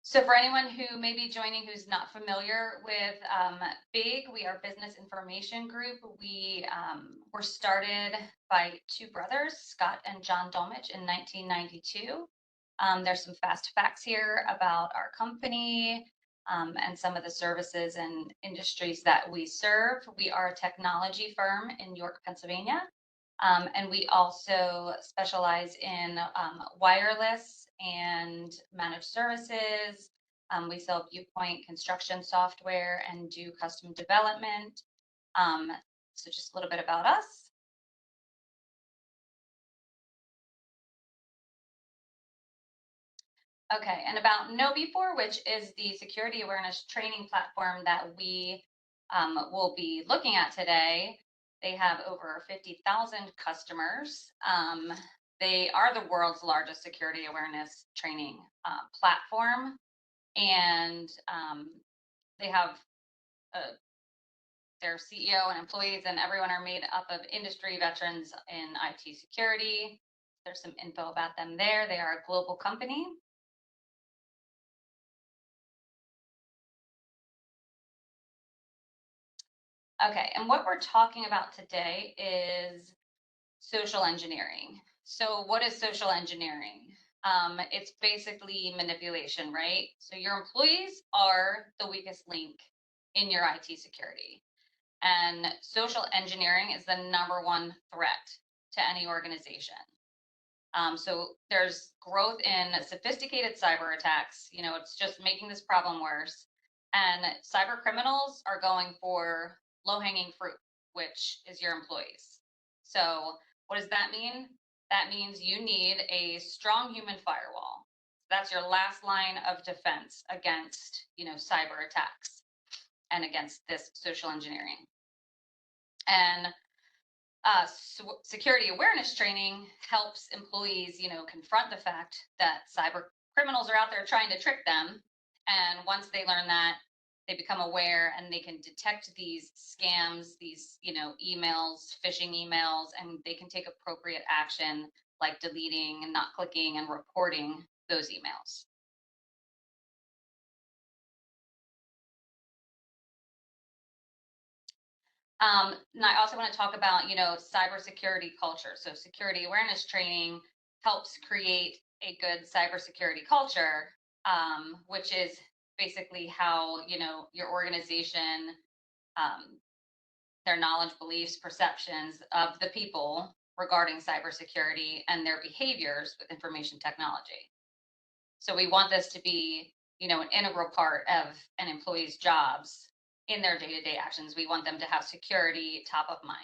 So for anyone who may be joining who's not familiar with BIG, we are Business Information Group. We were started by two brothers, Scott and John Dolmich, in 1992. There's some fast facts here about our company and some of the services and industries that we serve. We are a technology firm in York, Pennsylvania. And we also specialize in wireless and managed services. We sell Viewpoint construction software and do custom development. So just a little bit about us. Okay, and about KnowBe4, which is the security awareness training platform that we will be looking at today. They have over 50,000 customers. They are the world's largest security awareness training platform, and they have their CEO and employees and everyone are made up of industry veterans in IT security. There's some info about them there. They are a global company. Okay, and what we're talking about today is social engineering. So what is social engineering? It's basically manipulation, right? So your employees are the weakest link in your IT security. And social engineering is the #1 threat to any organization. So there's growth in sophisticated cyber attacks. It's just making this problem worse. And cyber criminals are going for low-hanging fruit, which is your employees. So what does that mean? That means you need a strong human firewall. That's your last line of defense against, cyber attacks and against this social engineering. And security awareness training helps employees, confront the fact that cyber criminals are out there trying to trick them. And once they learn that, they become aware and they can detect these scams, these, emails, phishing emails, and they can take appropriate action like deleting and not clicking and reporting those emails. And I also want to talk about, cybersecurity culture. So security awareness training helps create a good cybersecurity culture, which is basically how, your organization, their knowledge, beliefs, perceptions of the people regarding cybersecurity and their behaviors with information technology. So we want this to be, an integral part of an employee's jobs in their day-to-day actions. We want them to have security top of mind.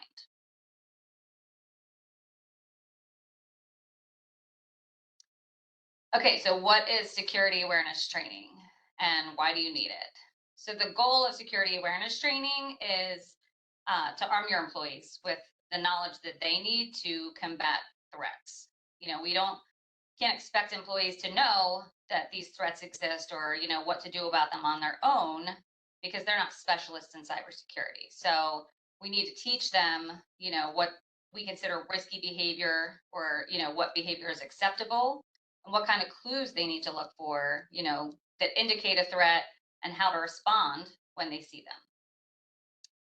Okay, so what is security awareness training and why do you need it? So the goal of security awareness training is to arm your employees with the knowledge that they need to combat threats. We can't expect employees to know that these threats exist or, what to do about them on their own because they're not specialists in cybersecurity. So we need to teach them, what we consider risky behavior or, what behavior is acceptable and what kind of clues they need to look for, that indicate a threat and how to respond when they see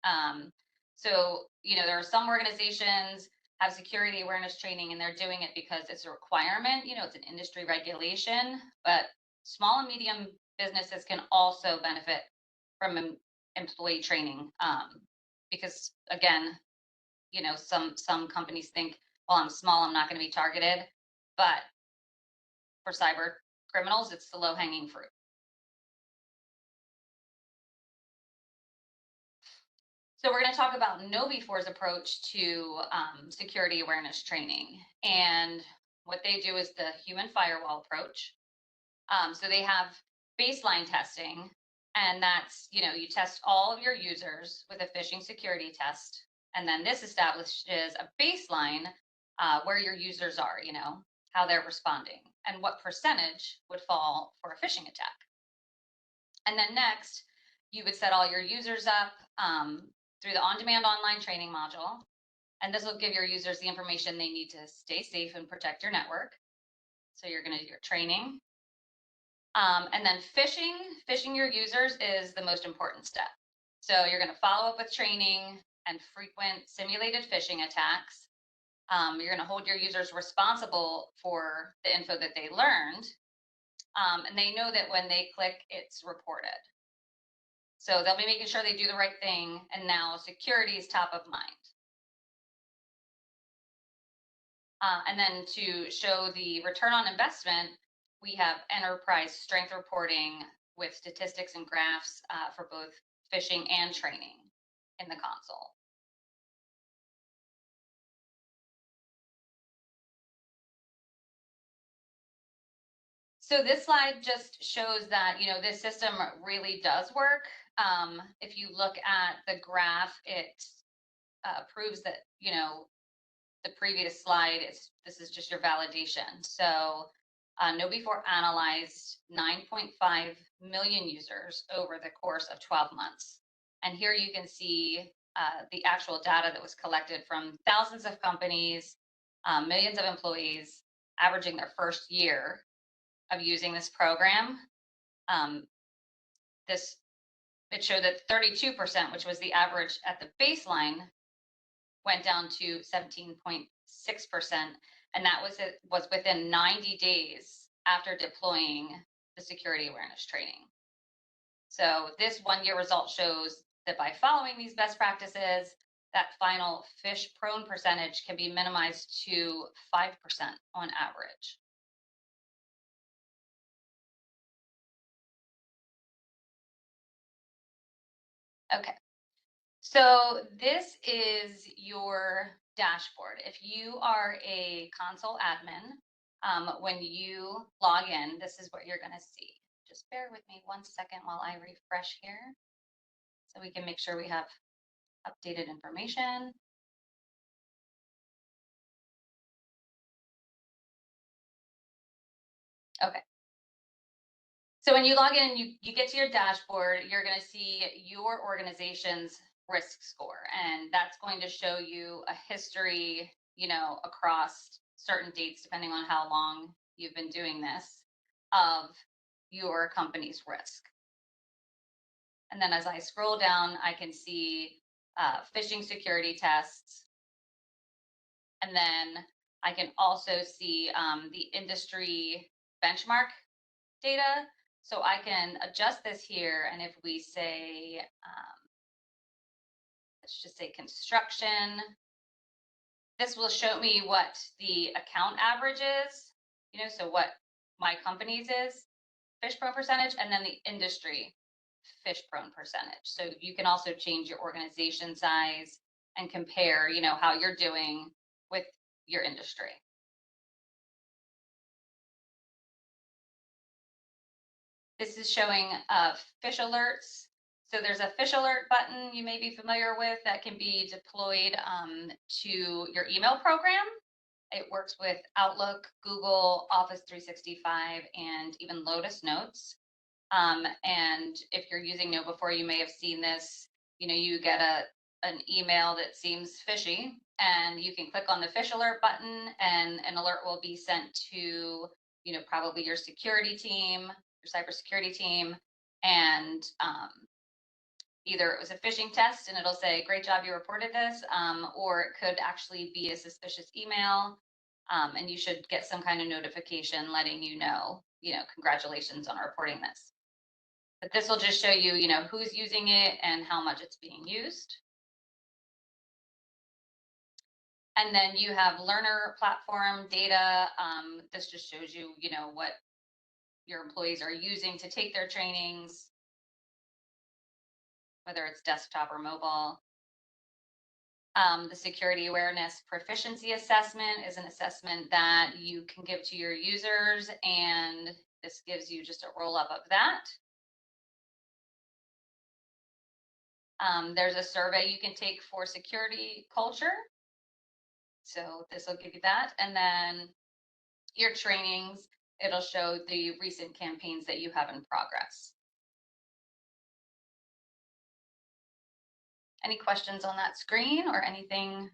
them. So, there are some organizations have security awareness training and they're doing it because it's a requirement, it's an industry regulation, but small and medium businesses can also benefit from employee training because again, some companies think, well, I'm small, I'm not going to be targeted, but for cyber criminals, it's the low-hanging fruit. So we're going to talk about KnowBe4's approach to security awareness training. And what they do is the human firewall approach. So they have baseline testing, and that's, you test all of your users with a phishing security test. And then this establishes a baseline where your users are, how they're responding and what percentage would fall for a phishing attack. And then next, you would set all your users up through the on-demand online training module. And this will give your users the information they need to stay safe and protect your network. So you're going to do your training. And then phishing your users is the most important step. So you're going to follow up with training and frequent simulated phishing attacks. You're going to hold your users responsible for the info that they learned. And they know that when they click, it's reported. So they'll be making sure they do the right thing. And now security is top of mind. And then to show the return on investment, we have enterprise strength reporting with statistics and graphs for both phishing and training in the console. So this slide just shows that, this system really does work. If you look at the graph, it proves that, the previous slide, this is just your validation. So KnowBe4 analyzed 9.5 million users over the course of 12 months. And here you can see the actual data that was collected from thousands of companies, millions of employees, averaging their first year of using this program. It showed that 32%, which was the average at the baseline, went down to 17.6%, and that was within 90 days after deploying the security awareness training. So this 1-year result shows that by following these best practices, that final phish prone percentage can be minimized to 5% on average. Okay, so this is your dashboard. If you are a console admin, when you log in, this is what you're going to see. Just bear with me 1 second while I refresh here so we can make sure we have updated information. Okay. So when you log in and you get to your dashboard, you're going to see your organization's risk score, and that's going to show you a history, across certain dates, depending on how long you've been doing this, of your company's risk. And then as I scroll down, I can see phishing security tests. And then I can also see the industry benchmark data. So I can adjust this here. And if we say, let's just say construction, this will show me what the account average is, so what my company's is, phish prone percentage, and then the industry phish prone percentage. So you can also change your organization size and compare, how you're doing with your industry. This is showing phish alerts. So there's a phish alert button you may be familiar with that can be deployed to your email program. It works with Outlook, Google, Office 365, and even Lotus Notes. And if you're using KnowBe4, you may have seen this. You get an email that seems fishy, and you can click on the phish alert button, and an alert will be sent to, probably your security team, your cybersecurity team, and either it was a phishing test and it'll say, great job, you reported this, or it could actually be a suspicious email, and you should get some kind of notification letting you know, congratulations on reporting this. But this will just show you, who's using it and how much it's being used. And then you have learner platform data. This just shows you, what your employees are using to take their trainings, whether it's desktop or mobile. The security awareness proficiency assessment is an assessment that you can give to your users, and this gives you just a roll up of that. There's a survey you can take for security culture. So this will give you that. And then your trainings, it'll show the recent campaigns that you have in progress. Any questions on that screen or anything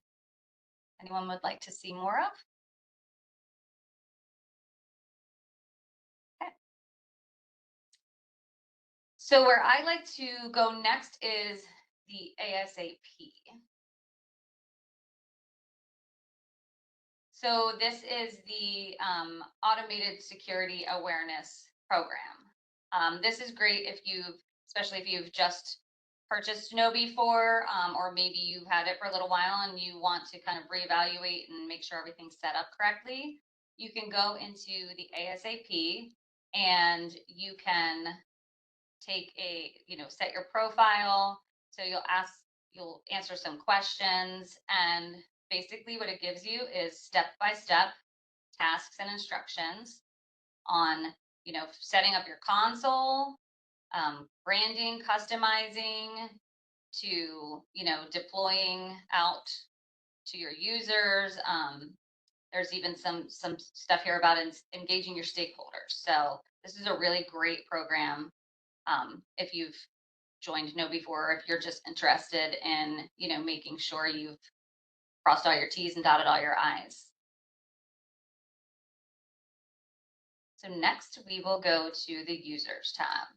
anyone would like to see more of? Okay. So where I like to go next is the ASAP. So this is the automated security awareness program. This is great if especially if you've just purchased Know before, or maybe you've had it for a little while and you want to kind of reevaluate and make sure everything's set up correctly. You can go into the ASAP and you can set your profile. So you'll answer some questions, and basically what it gives you is step-by-step tasks and instructions on, setting up your console, branding, customizing, to, deploying out to your users. There's even some stuff here about engaging your stakeholders. So this is a really great program, if you've joined Know before, or if you're just interested in, making sure you've crossed all your T's and dotted all your I's. So next we will go to the users tab.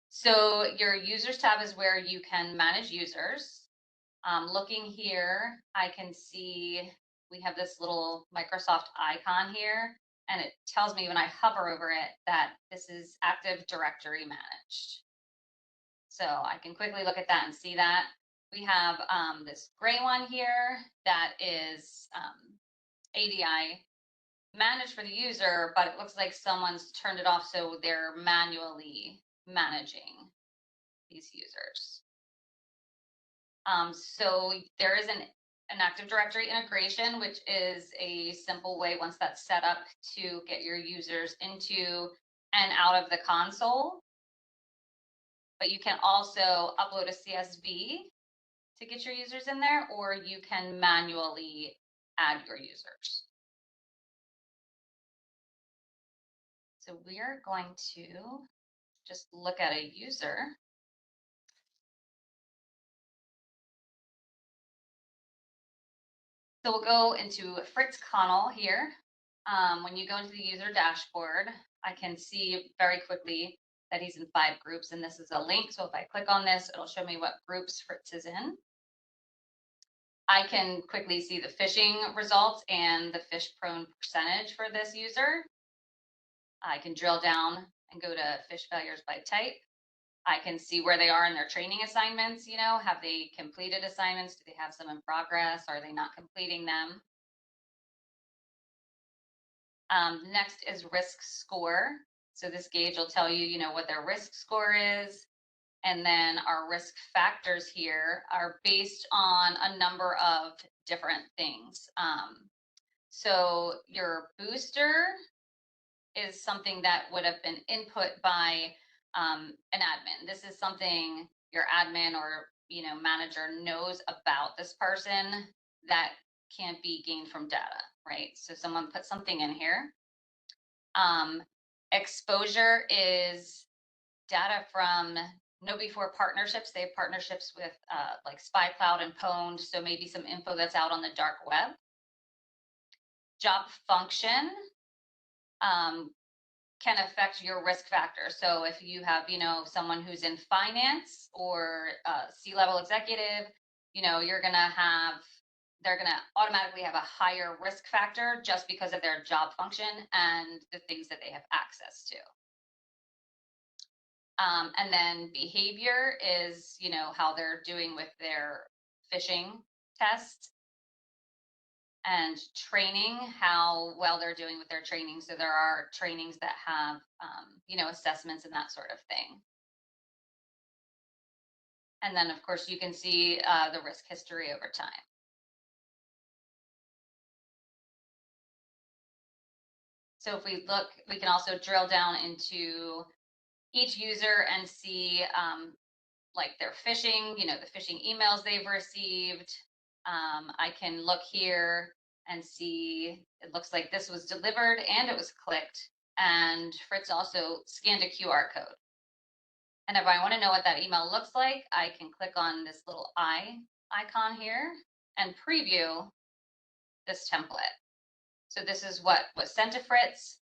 So your users tab is where you can manage users. Looking here, I can see we have this little Microsoft icon here, and it tells me when I hover over it that this is Active Directory managed. So I can quickly look at that and see that. We have this gray one here that is ADI managed for the user, but it looks like someone's turned it off, so they're manually managing these users. So there is an Active Directory integration, which is a simple way, once that's set up, to get your users into and out of the console. But you can also upload a CSV to get your users in there, or you can manually add your users. So we're going to just look at a user. So we'll go into Fritz Connell here. When you go into the user dashboard, I can see very quickly that he's in 5 groups, and this is a link. So if I click on this, it'll show me what groups Fritz is in. I can quickly see the phishing results and the phish prone percentage for this user. I can drill down and go to phish failures by type. I can see where they are in their training assignments. Have they completed assignments? Do they have some in progress? Are they not completing them? Next is risk score. So this gauge will tell you, what their risk score is. And then our risk factors here are based on a number of different things. So your booster is something that would have been input by an admin. This is something your admin or manager knows about this person that can't be gained from data, right? So someone put something in here. Exposure is data from Know before partnerships. They have partnerships with like SpyCloud and Pwned, so maybe some info that's out on the dark web. Job function can affect your risk factor. So if you have, someone who's in finance or C-level executive, they're going to automatically have a higher risk factor just because of their job function and the things that they have access to. And then behavior is, how they're doing with their phishing tests. And training, how well they're doing with their training. So there are trainings that have, assessments and that sort of thing. And then, of course, you can see the risk history over time. So if we look, we can also drill down into each user and see like their phishing, the phishing emails they've received. I can look here and see, it looks like this was delivered and it was clicked. And Fritz also scanned a QR code. And if I want to know what that email looks like, I can click on this little eye icon here and preview this template. So this is what was sent to Fritz.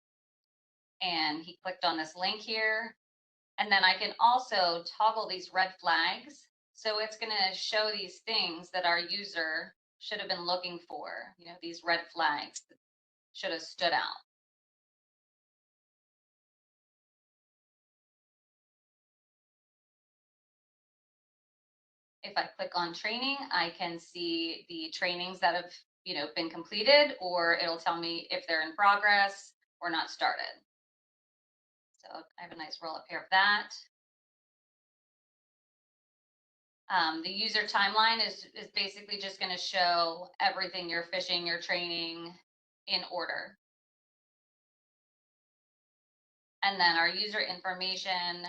and he clicked on this link here. And then I can also toggle these red flags. So it's going to show these things that our user should have been looking for, these red flags that should have stood out. If I click on training, I can see the trainings that have, been completed, or it'll tell me if they're in progress or not started. So I have a nice roll up here of that. The user timeline is basically just going to show everything you're phishing, your training in order. And then our user information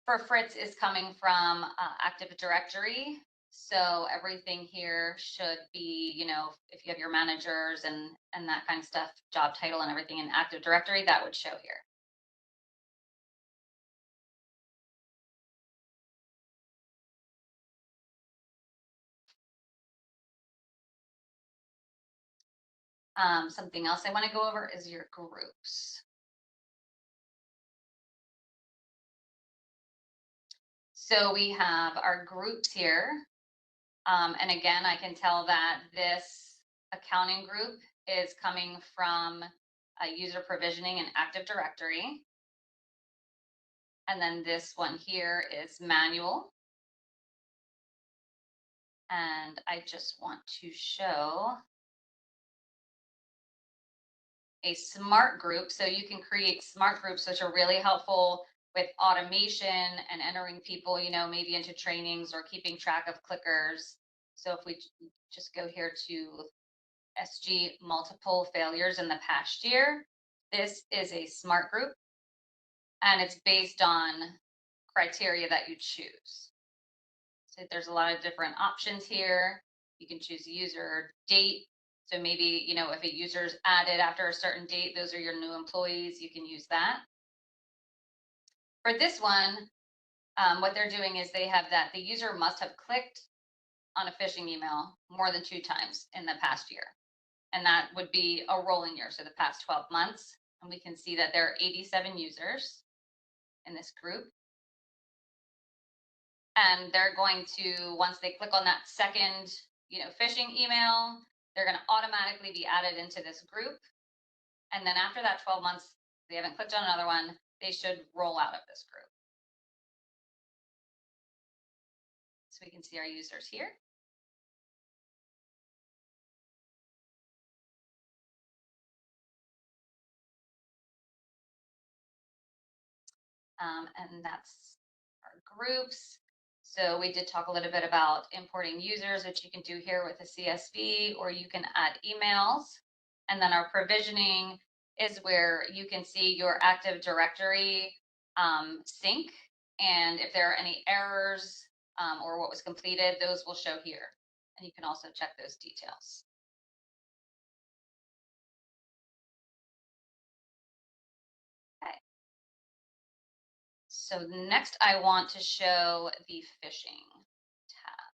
for Fritz is coming from Active Directory. So everything here should be, if you have your managers and that kind of stuff, job title and everything in Active Directory, that would show here. Something else I want to go over is your groups. So we have our groups here. And again, I can tell that this accounting group is coming from user provisioning and Active Directory. And then this one here is manual. And I just want to show a smart group. So you can create smart groups, which are really helpful with automation and entering people, maybe into trainings or keeping track of clickers. So if we just go here to SG multiple failures in the past year, this is a smart group, and it's based on criteria that you choose. So there's a lot of different options here. You can choose user date. So maybe, if a user's added after a certain date, those are your new employees, you can use that. For this one, what they're doing is they have that the user must have clicked on a phishing email more than 2 times in the past year. And that would be a rolling year, so the past 12 months. And we can see that there are 87 users in this group. And they're going to, once they click on that second, phishing email, they're going to automatically be added into this group. And then after that 12 months, they haven't clicked on another one, they should roll out of this group. So we can see our users here. And that's our groups. So we did talk a little bit about importing users, which you can do here with a CSV, or you can add emails. And then our provisioning is where you can see your Active Directory sync. And if there are any errors or what was completed, those will show here. And you can also check those details. Okay. So next I want to show the phishing tab.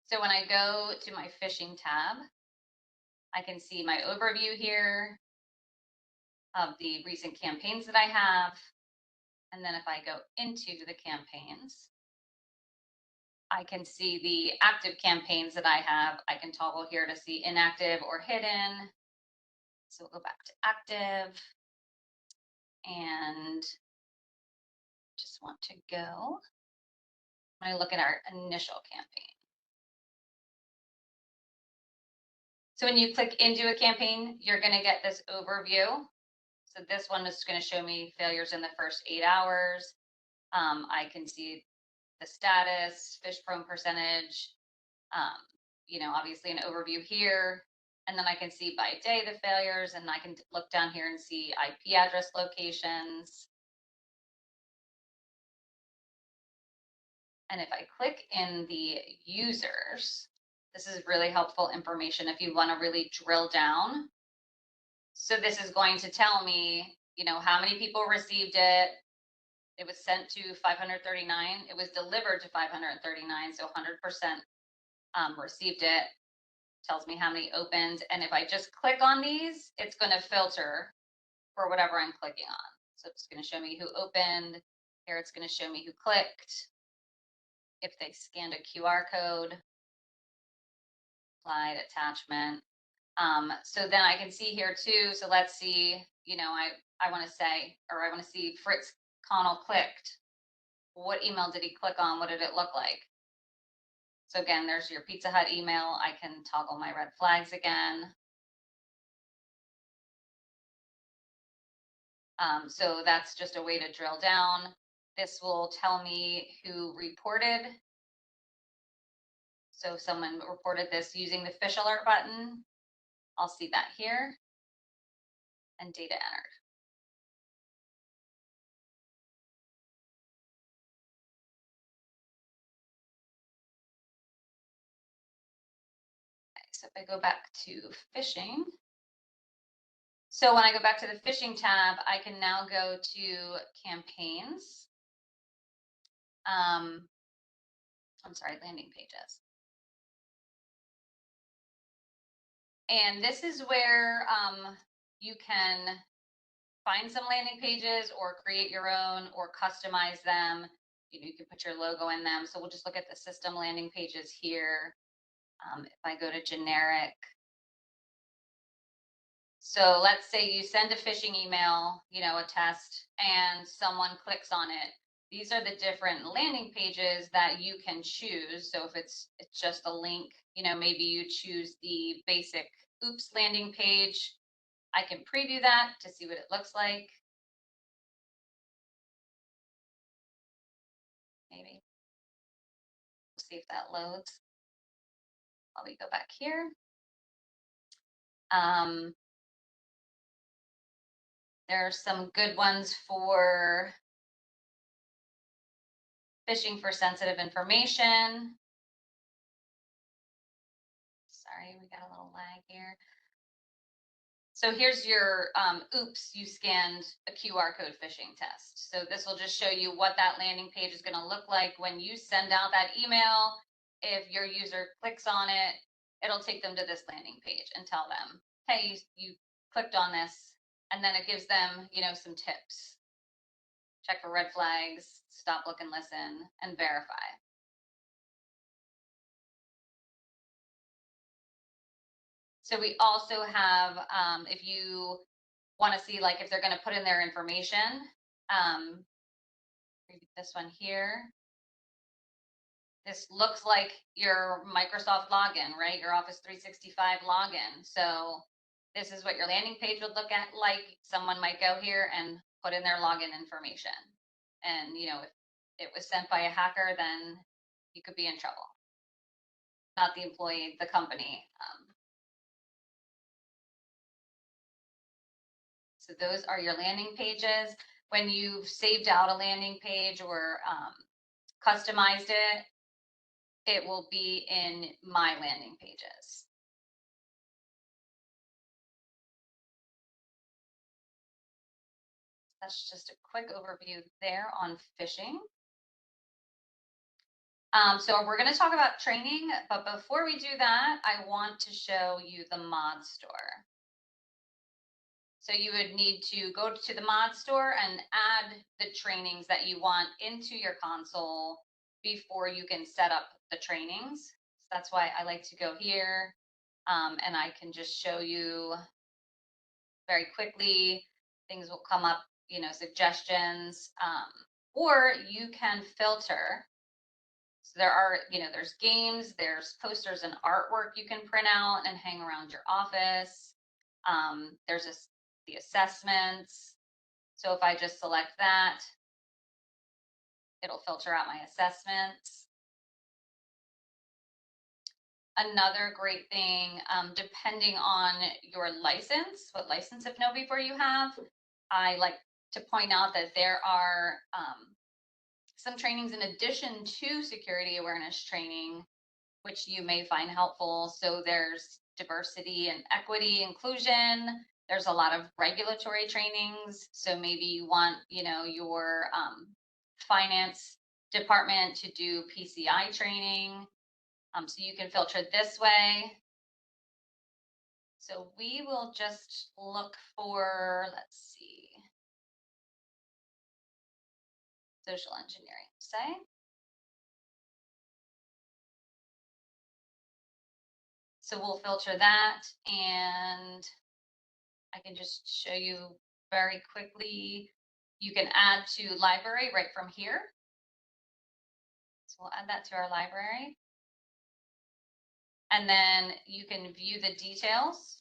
So when I go to my phishing tab, I can see my overview here of the recent campaigns that I have. And then if I go into the campaigns, I can see the active campaigns that I have. I can toggle here to see inactive or hidden. So we'll go back to active and just want to go. When I look at our initial campaign. So when you click into a campaign, you're going to get this overview. So this one is going to show me failures in the first 8 hours. I can see the status, fish prone percentage, obviously an overview here. And then I can see by day the failures, and I can look down here and see IP address locations. And if I click in the users, this is really helpful information if you want to really drill down. So this is going to tell me, how many people received it. It was sent to 539. It was delivered to 539, so 100% received it. tells me how many opens. And if I just click on these, it's going to filter for whatever I'm clicking on. So it's going to show me who opened. Here it's going to show me who clicked. If they scanned a QR code, applied attachment. So then I can see here too. So let's see, I want to say, or I want to see Fritz Connell clicked. What email did he click on? What did it look like? So again, there's your Pizza Hut email. I can toggle my red flags again. So that's just a way to drill down. This will tell me who reported. So if someone reported this using the fish alert button, I'll see that here, and data entered. Okay, so if I go back to phishing, so when I go back to the phishing tab, I can now go to campaigns. I'm sorry, landing pages. And this is where you can find some landing pages or create your own or customize them. You can put your logo in them. So we'll just look at the system landing pages here. If I go to generic, so let's say you send a phishing email, a test, and someone clicks on it. These are the different landing pages that you can choose. So if it's just a link, maybe you choose the basic oops landing page. I can preview that to see what it looks like. Maybe. We'll see if that loads. While we go back here. There are some good ones for phishing for sensitive information. Sorry, we got a little lag here. So here's your oops, you scanned a QR code phishing test. So this will just show you what that landing page is going to look like when you send out that email. If your user clicks on it, it'll take them to this landing page and tell them, hey, you clicked on this. And then it gives them, some tips. Check for red flags, stop, look, and listen, and verify. So we also have, if you want to see, like, if they're going to put in their information, this one here. This looks like your Microsoft login, right? Your Office 365 login. So this is what your landing page would look at like. Someone might go here and put in their login information. And, if it was sent by a hacker, then you could be in trouble. Not the employee, the company. So those are your landing pages. When you've saved out a landing page or customized it, it will be in My Landing Pages. That's just a quick overview there on phishing. So we're going to talk about training, but before we do that, I want to show you the mod store. So you would need to go to the mod store and add the trainings that you want into your console before you can set up the trainings. So that's why I like to go here, and I can just show you very quickly. Things will come up, suggestions, or you can filter. So there are, there's games, there's posters and artwork you can print out and hang around your office. There's the assessments. So if I just select that, it'll filter out my assessments. Another great thing, depending on your license, what license of Know Before you have, I like to point out that there are some trainings in addition to security awareness training, which you may find helpful. So there's diversity and equity inclusion. There's a lot of regulatory trainings. So maybe you want, your finance department to do PCI training. So you can filter this way. So we will just look for, let's see, social engineering, say. So we'll filter that, and I can just show you very quickly. You can add to library right from here. So we'll add that to our library. And then you can view the details.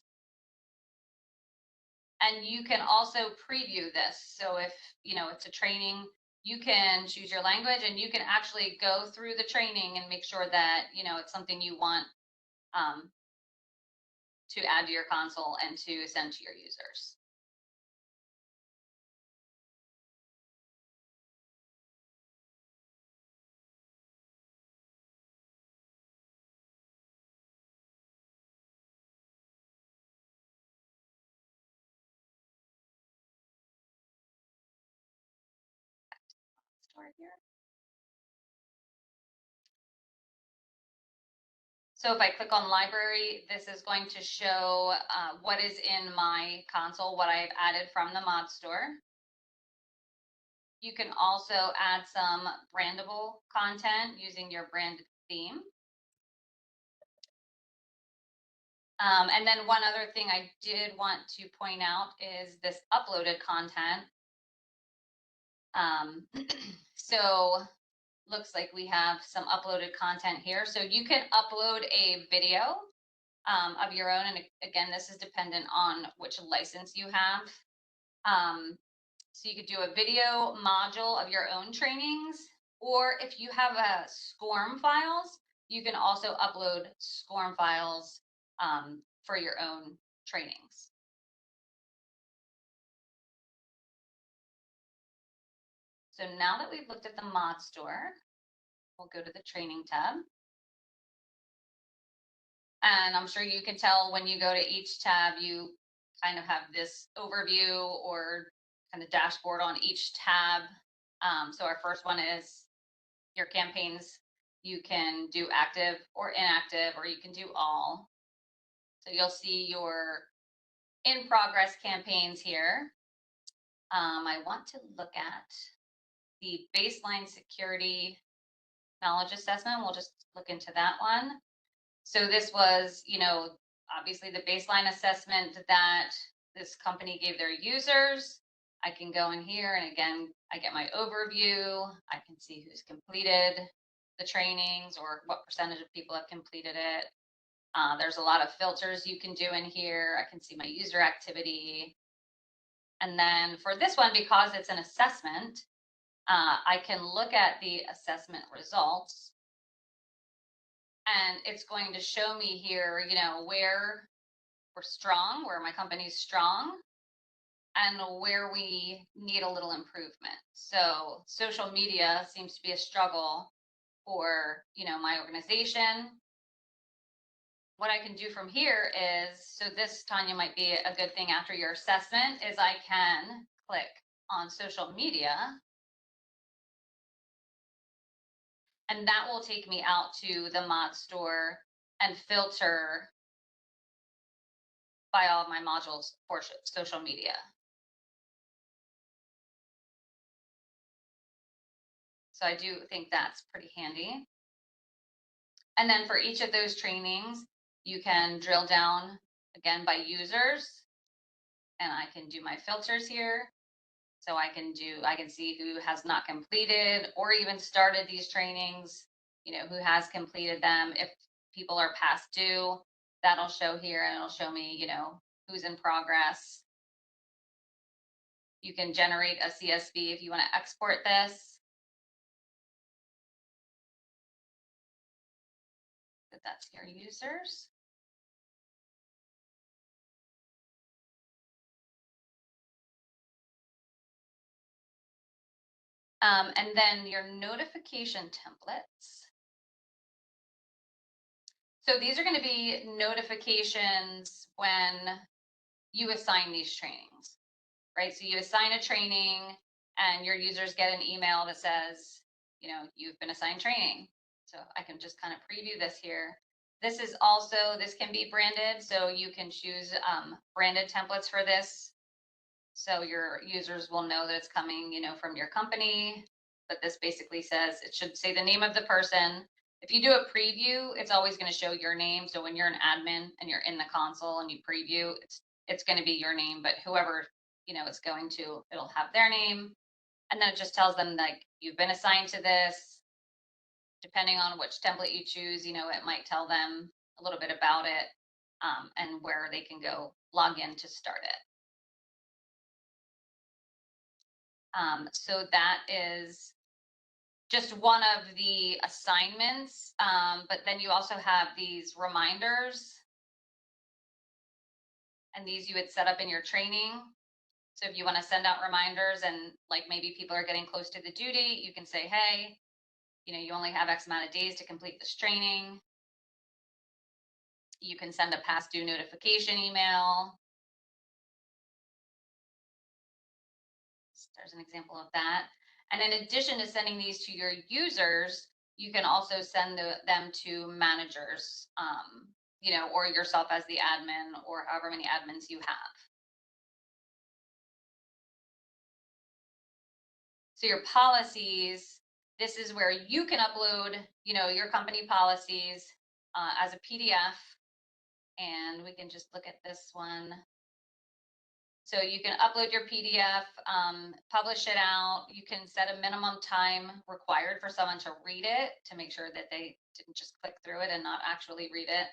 And you can also preview this. So if, it's a training, you can choose your language and you can actually go through the training and make sure that, it's something you want to add to your console and to send to your users. Store here. So if I click on library, this is going to show what is in my console, what I've added from the mod store. You can also add some brandable content using your branded theme. And then one other thing I did want to point out is this uploaded content. So looks like we have some uploaded content here. So you can upload a video of your own. And again, this is dependent on which license you have. So you could do a video module of your own trainings, or if you have a SCORM files, you can also upload SCORM files for your own trainings. So now that we've looked at the mod store, we'll go to the training tab. And I'm sure you can tell when you go to each tab, you kind of have this overview or kind of dashboard on each tab. So our first one is your campaigns. You can do active or inactive, or you can do all. So you'll see your in progress campaigns here. I want to look at the baseline security knowledge assessment. We'll just look into that one. So this was, obviously the baseline assessment that this company gave their users. I can go in here and again, I get my overview. I can see who's completed the trainings or what percentage of people have completed it. There's a lot of filters you can do in here. I can see my user activity. And then for this one, because it's an assessment, I can look at the assessment results. And it's going to show me here, where we're strong, where my company's strong, and where we need a little improvement. So social media seems to be a struggle for, my organization. What I can do from here is, so this, Tanya, might be a good thing after your assessment, is I can click on social media. And that will take me out to the mod store and filter by all of my modules for social media. So I do think that's pretty handy. And then for each of those trainings, you can drill down again by users, and I can do my filters here. So I can see who has not completed or even started these trainings, who has completed them. If people are past due, that'll show here and it'll show me, who's in progress. You can generate a CSV if you want to export this. That's your users. And then your notification templates. So these are going to be notifications when you assign these trainings, right? So you assign a training and your users get an email that says, you've been assigned training. So I can just kind of preview this here. This can be branded, so you can choose branded templates for this. So your users will know that it's coming, from your company. But this basically says it should say the name of the person. If you do a preview, it's always going to show your name. So when you're an admin and you're in the console and you preview, it's going to be your name, but whoever, it's going to, it'll have their name. And then it just tells them like you've been assigned to this. Depending on which template you choose, it might tell them a little bit about it and where they can go log in to start it. So that is just one of the assignments, but then you also have these reminders, and these you would set up in your training. So if you want to send out reminders and like maybe people are getting close to the due date, you can say, hey, you only have X amount of days to complete this training. You can send a past due notification email. There's an example of that. And in addition to sending these to your users, you can also send them to managers, or yourself as the admin, or however many admins you have. So your policies, this is where you can upload, your company policies as a PDF. And we can just look at this one. So you can upload your PDF, publish it out. You can set a minimum time required for someone to read it to make sure that they didn't just click through it and not actually read it.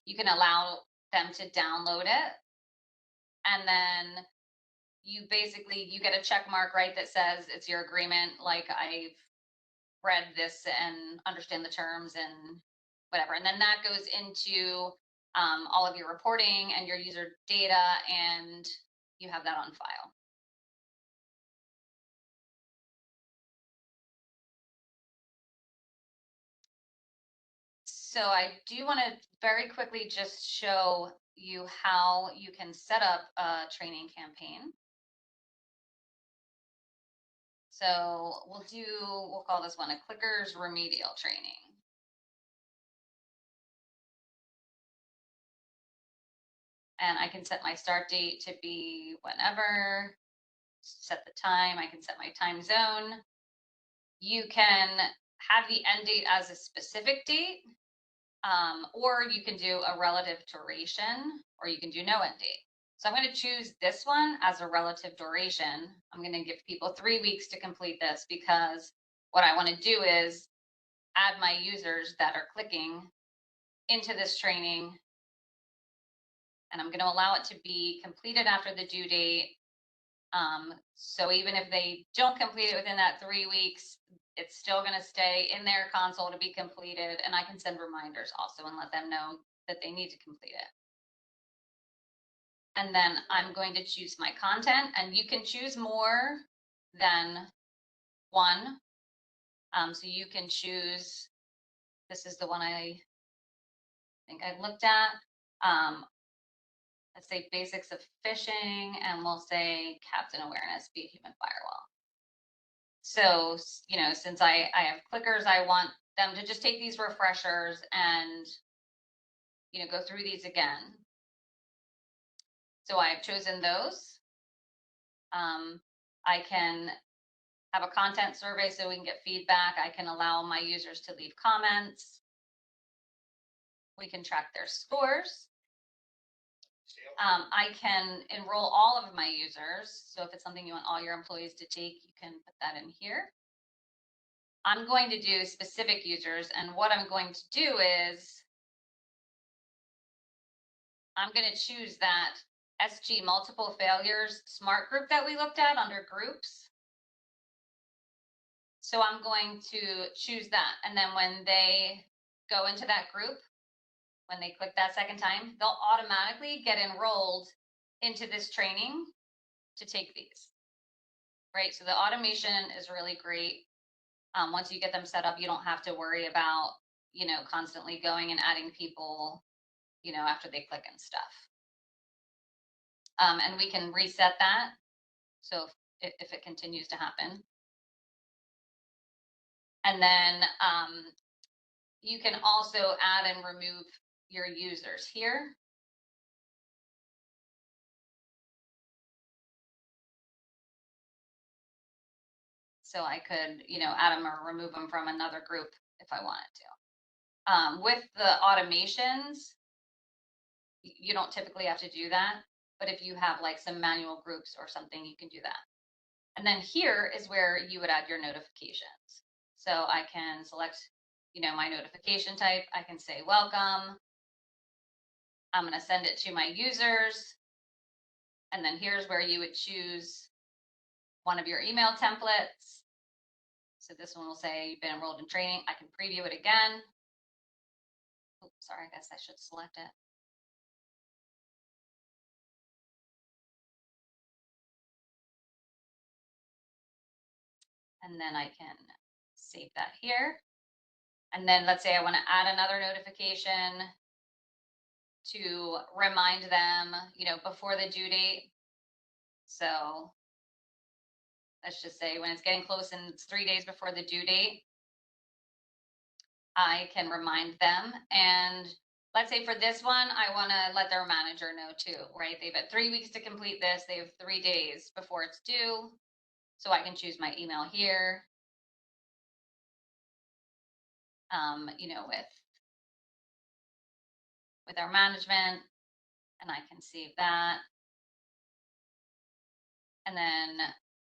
You can allow them to download it. And then you get a check mark, right, that says it's your agreement, like I've read this and understand the terms and whatever. And then that goes into all of your reporting and your user data, and you have that on file. So I do want to very quickly just show you how you can set up a training campaign. So we'll call this one a clickers remedial training. And I can set my start date to be whenever, set the time, I can set my time zone. You can have the end date as a specific date, or you can do a relative duration, or you can do no end date. So I'm going to choose this one as a relative duration. I'm going to give people 3 weeks to complete this because what I want to do is add my users that are clicking into this training, and I'm going to allow it to be completed after the due date. So even if they don't complete it within that 3 weeks, it's still going to stay in their console to be completed, and I can send reminders also and let them know that they need to complete it. And then I'm going to choose my content, and you can choose more than one. So you can choose, this is the one I think I looked at. Let's say basics of phishing, and we'll say captain awareness, be a human firewall. So, since I have clickers, I want them to just take these refreshers and, go through these again. So I've chosen those. I can have a content survey so we can get feedback. I can allow my users to leave comments. We can track their scores. I can enroll all of my users. So if it's something you want all your employees to take, you can put that in here. I'm going to do specific users, and what I'm going to do is I'm going to choose that SG multiple failures smart group that we looked at under groups. So I'm going to choose that, and then when they go into that group, when they click that second time, they'll automatically get enrolled into this training to take these, right? So the automation is really great. Once you get them set up, you don't have to worry about, constantly going and adding people, after they click and stuff. And we can reset that. So if it continues to happen. And then you can also add and remove your users here. So I could, add them or remove them from another group if I wanted to. With the automations, you don't typically have to do that, but if you have like some manual groups or something, you can do that. And then here is where you would add your notifications. So I can select, my notification type. I can say welcome. I'm going to send it to my users. And then here's where you would choose one of your email templates. So this one will say you've been enrolled in training. I can preview it again. Oops, sorry, I guess I should select it. And then I can save that here. And then let's say I want to add another notification to remind them, before the due date. So let's just say when it's getting close and it's 3 days before the due date, I can remind them. And let's say for this one, I want to let their manager know too, right? They've got 3 weeks to complete this. They have 3 days before it's due. So I can choose my email here, with our management, and I can save that. And then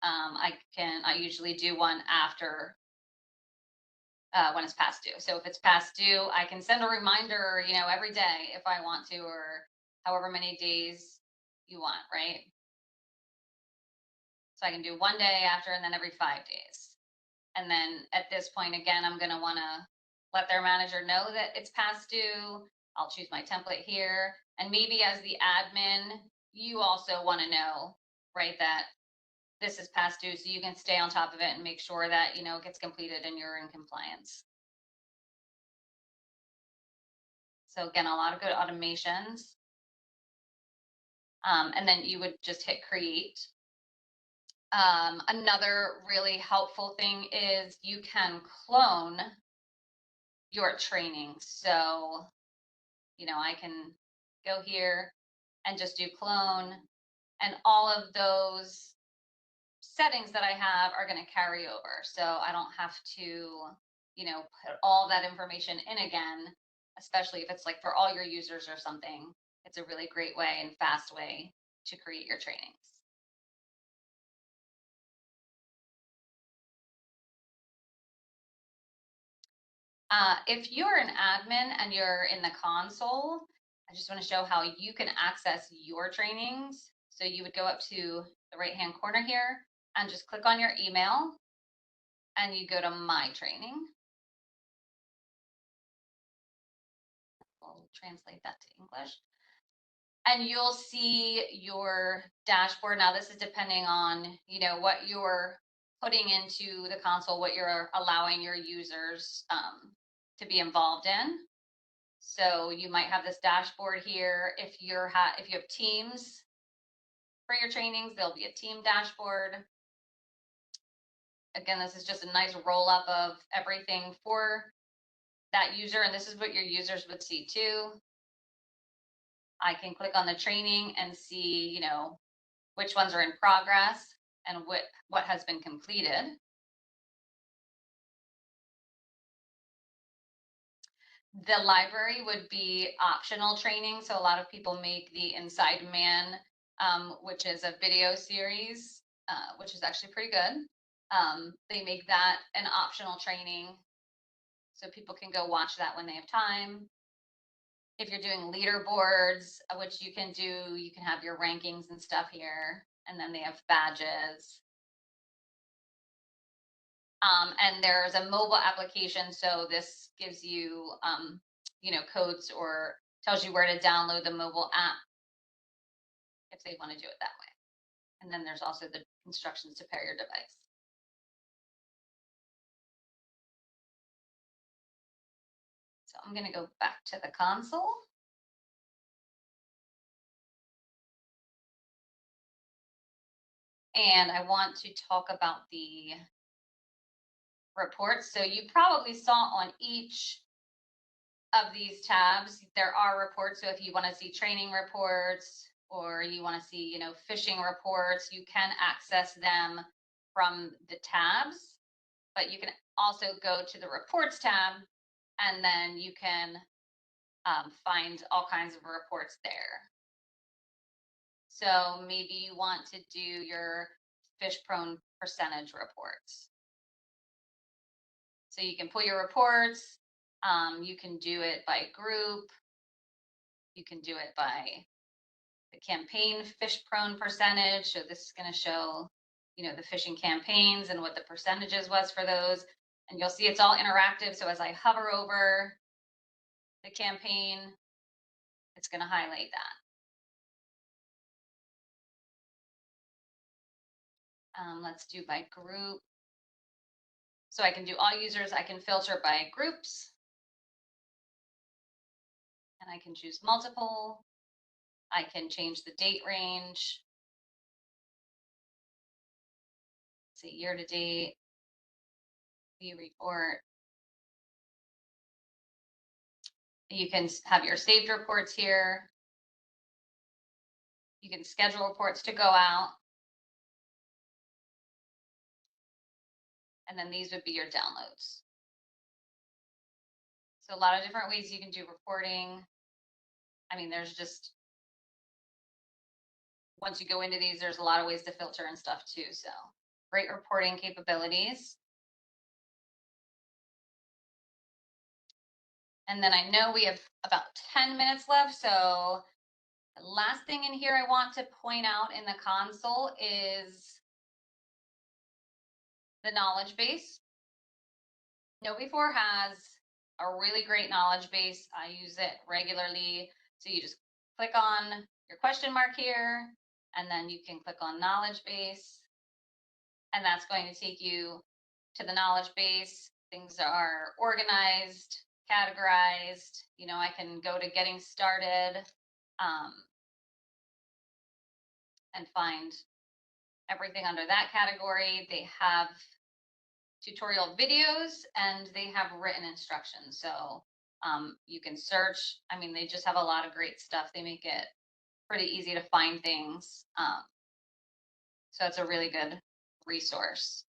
I usually do one after when it's past due. So if it's past due, I can send a reminder, every day if I want to, or however many days you want, right? So I can do 1 day after and then every 5 days. And then at this point, again, I'm going to want to let their manager know that it's past due. I'll choose my template here. And maybe as the admin, you also want to know, right, that this is past due, so you can stay on top of it and make sure that, it gets completed and you're in compliance. So again, a lot of good automations. And then you would just hit create. Another really helpful thing is you can clone your training. So, I can go here and just do clone, and all of those settings that I have are going to carry over. So I don't have to, put all that information in again, especially if it's like for all your users or something. It's a really great way and fast way to create your trainings. If you're an admin and you're in the console, I just want to show how you can access your trainings. So you would go up to the right-hand corner here and just click on your email, and you go to My Training. We'll translate that to English. And you'll see your dashboard. Now, this is depending on, what you're putting into the console, what you're allowing your users to be involved in. So you might have this dashboard here. If you have teams for your trainings, there'll be a team dashboard. Again, this is just a nice roll up of everything for that user, and this is what your users would see too. I can click on the training and see, which ones are in progress and what has been completed. The library would be optional training. So a lot of people make the Inside Man, which is a video series, which is actually pretty good. They make that an optional training, so people can go watch that when they have time. If you're doing leaderboards, which you can do, you can have your rankings and stuff here, and then they have badges. And there's a mobile application, so this gives you, codes or tells you where to download the mobile app if they want to do it that way. And then there's also the instructions to pair your device. So I'm going to go back to the console. And I want to talk about the reports. So you probably saw on each of these tabs, there are reports. So if you want to see training reports or you want to see, phishing reports, you can access them from the tabs, but you can also go to the reports tab and then you can find all kinds of reports there. So maybe you want to do your fish prone percentage reports. So you can pull your reports. You can do it by group. You can do it by the campaign fish prone percentage. So this is going to show, the phishing campaigns and what the percentages was for those. And you'll see it's all interactive. So as I hover over the campaign, it's going to highlight that. Let's do by group. So I can do all users. I can filter by groups. And I can choose multiple. I can change the date range. Say year to date, view report. You can have your saved reports here. You can schedule reports to go out. And then these would be your downloads. So a lot of different ways you can do reporting. I mean, there's just, once you go into these, there's a lot of ways to filter and stuff too. So great reporting capabilities. And then I know we have about 10 minutes left. So the last thing in here I want to point out in the console is the knowledge base. KnowBe4 has a really great knowledge base. I use it regularly. So you just click on your question mark here, and then you can click on knowledge base. And that's going to take you to the knowledge base. Things are organized, categorized. I can go to getting started and find everything under that category. They have tutorial videos and they have written instructions. So you can search. I mean, they just have a lot of great stuff. They make it pretty easy to find things. So it's a really good resource.